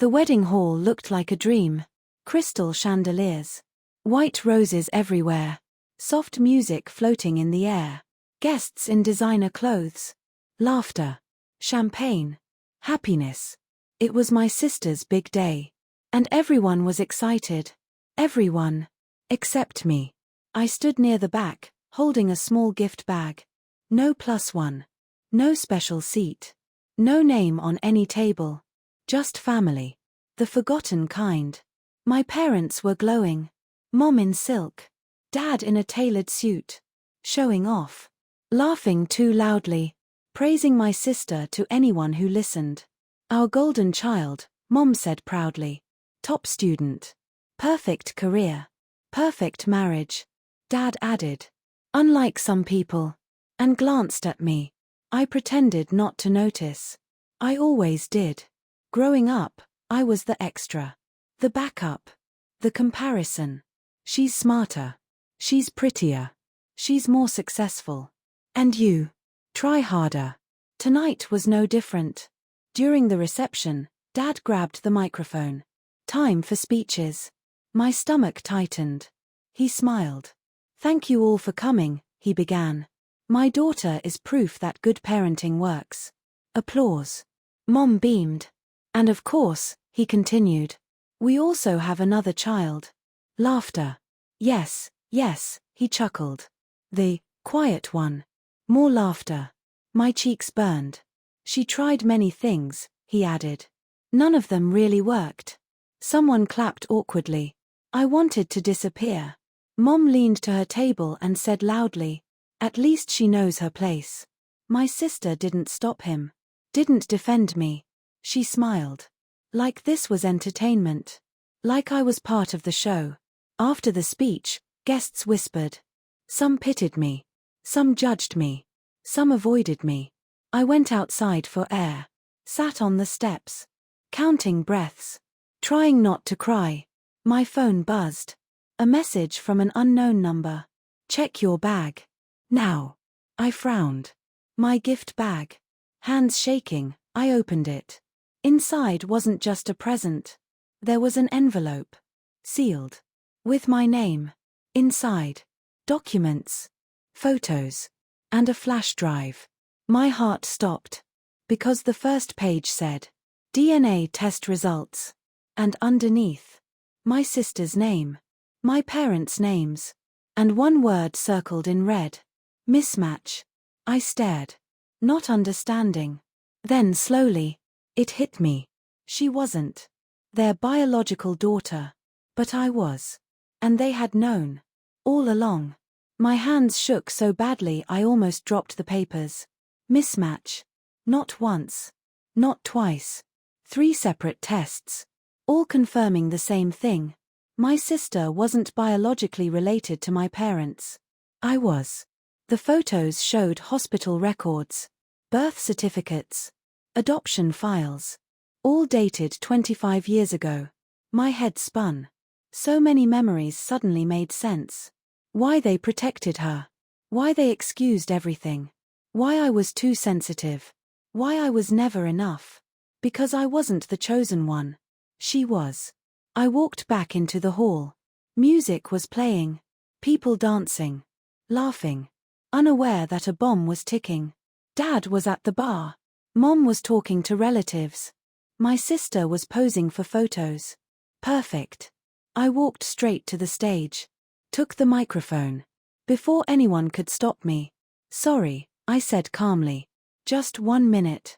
The wedding hall looked like a dream. Crystal chandeliers. White roses everywhere. Soft music floating in the air. Guests in designer clothes. Laughter. Champagne. Happiness. It was my sister's big day. And everyone was excited. Everyone. Except me. I stood near the back, holding a small gift bag. No +1. No special seat. No name on any table. Just family. The forgotten kind. My parents were glowing. Mom in silk. Dad in a tailored suit. Showing off. Laughing too loudly. Praising my sister to anyone who listened. Our golden child, Mom said proudly. Top student. Perfect career. Perfect marriage. Dad added. Unlike some people. And glanced at me. I pretended not to notice. I always did. Growing up, I was the extra. The backup. The comparison. She's smarter. She's prettier. She's more successful. And you? Try harder. Tonight was no different. During the reception, Dad grabbed the microphone. Time for speeches. My stomach tightened. He smiled. Thank you all for coming, he began. My daughter is proof that good parenting works. Applause. Mom beamed. And of course, he continued. We also have another child. Laughter. Yes, yes, he chuckled. The quiet one. More laughter. My cheeks burned. She tried many things, he added. None of them really worked. Someone clapped awkwardly. I wanted to disappear. Mom leaned to her table and said loudly, at least she knows her place. My sister didn't stop him. Didn't defend me. She smiled. Like this was entertainment. Like I was part of the show. After the speech, guests whispered. Some pitied me. Some judged me. Some avoided me. I went outside for air. Sat on the steps. Counting breaths. Trying not to cry. My phone buzzed. A message from an unknown number. Check your bag. Now. I frowned. My gift bag. Hands shaking, I opened it. Inside wasn't just a present. There was an envelope. Sealed. With my name. Inside. Documents. Photos. And a flash drive. My heart stopped. Because the first page said, DNA test results. And underneath, my sister's name. My parents' names. And one word circled in red. Mismatch. I stared. Not understanding. Then slowly, it hit me. She wasn't their biological daughter. But I was. And they had known. All along. My hands shook so badly I almost dropped the papers. Mismatch. Not once. Not twice. 3 separate tests. All confirming the same thing. My sister wasn't biologically related to my parents. I was. The photos showed hospital records, birth certificates, adoption files. All dated 25 years ago. My head spun. So many memories suddenly made sense. Why they protected her. Why they excused everything. Why I was too sensitive. Why I was never enough. Because I wasn't the chosen one. She was. I walked back into the hall. Music was playing. People dancing. Laughing. Unaware that a bomb was ticking. Dad was at the bar. Mom was talking to relatives. My sister was posing for photos. Perfect. I walked straight to the stage. Took the microphone. Before anyone could stop me. Sorry, I said calmly. Just 1 minute.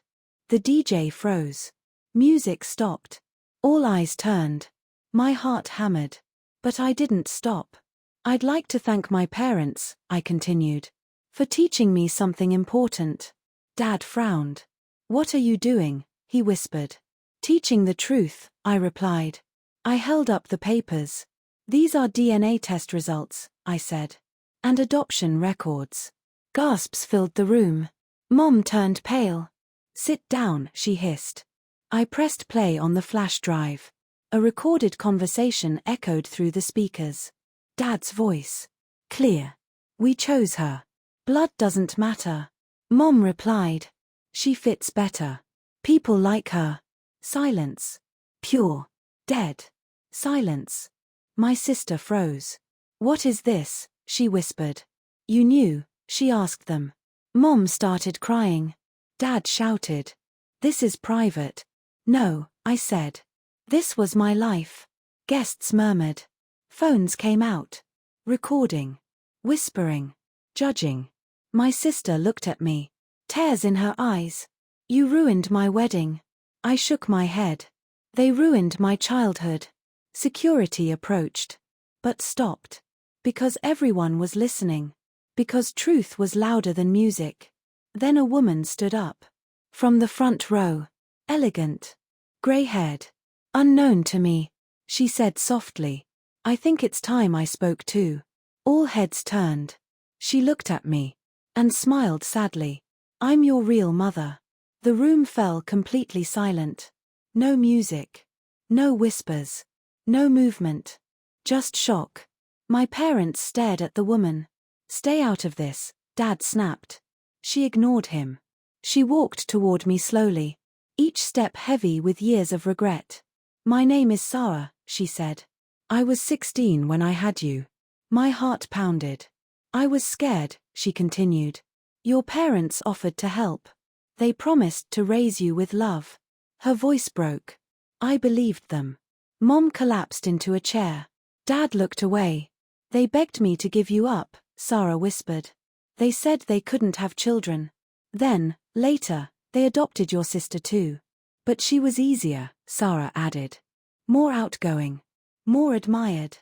The DJ froze. Music stopped. All eyes turned. My heart hammered. But I didn't stop. I'd like to thank my parents, I continued. For teaching me something important. Dad frowned. What are you doing? He whispered. Teaching the truth, I replied. I held up the papers. These are DNA test results, I said. And adoption records. Gasps filled the room. Mom turned pale. Sit down, she hissed. I pressed play on the flash drive. A recorded conversation echoed through the speakers. Dad's voice. Clear. We chose her. Blood doesn't matter. Mom replied. She fits better. People like her. Silence. Pure. Dead. Silence. My sister froze. "What is this?" she whispered. "You knew?" she asked them. Mom started crying. Dad shouted, "This is private." "No," I said. "This was my life." Guests murmured. Phones came out. Recording. Whispering. Judging. My sister looked at me. Tears in her eyes. "You ruined my wedding." I shook my head. "They ruined my childhood." Security approached. But stopped. Because everyone was listening. Because truth was louder than music. Then a woman stood up. From the front row. Elegant. Gray-haired. "Unknown to me," she said softly. I think it's time I spoke too. All heads turned. She looked at me. And smiled sadly. "I'm your real mother." The room fell completely silent. No music. No whispers. No movement. Just shock. My parents stared at the woman. "Stay out of this," Dad snapped. She ignored him. She walked toward me slowly. Each step heavy with years of regret. "My name is Sarah," she said. "I was 16 when I had you." My heart pounded. "I was scared," she continued. "Your parents offered to help. They promised to raise you with love." Her voice broke. I believed them. Mom collapsed into a chair. Dad looked away. "They begged me to give you up," Sarah whispered. "They said they couldn't have children. Then, later, they adopted your sister too. But she was easier," Sarah added. "More outgoing. More admired.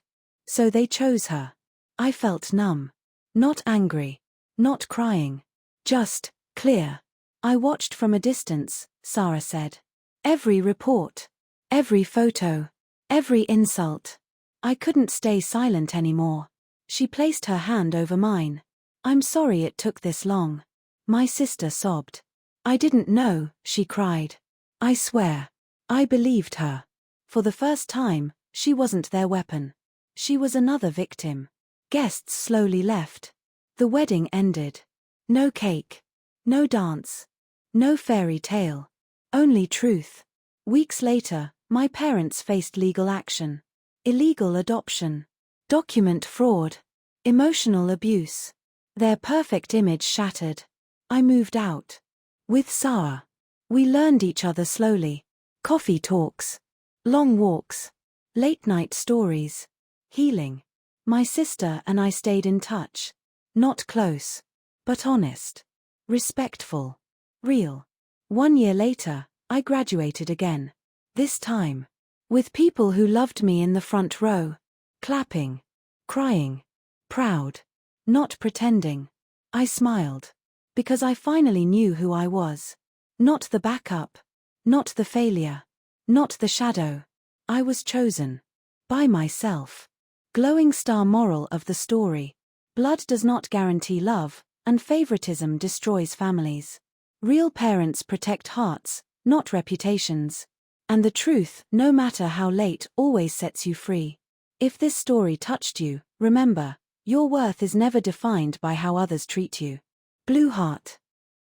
So they chose her." I felt numb. Not angry. Not crying. Just clear. "I watched from a distance," Sarah said. "Every report. Every photo. Every insult. I couldn't stay silent anymore." She placed her hand over mine. "I'm sorry it took this long." My sister sobbed. "I didn't know," she cried. I swear. I believed her. For the first time, she wasn't their weapon. She was another victim. Guests slowly left. The wedding ended. No cake. No dance. No fairy tale. Only truth. Weeks later, my parents faced legal action. Illegal adoption. Document fraud. Emotional abuse. Their perfect image shattered. I moved out. With Sarah. We learned each other slowly. Coffee talks. Long walks. Late-night stories. Healing. My sister and I stayed in touch. Not close. But honest. Respectful. Real. 1 year later, I graduated again. This time. With people who loved me in the front row. Clapping. Crying. Proud. Not pretending. I smiled. Because I finally knew who I was. Not the backup. Not the failure. Not the shadow. I was chosen. By myself. Glowing star moral of the story. Blood does not guarantee love, and favoritism destroys families. Real parents protect hearts, not reputations. And the truth, no matter how late, always sets you free. If this story touched you, remember, your worth is never defined by how others treat you. Blue Heart.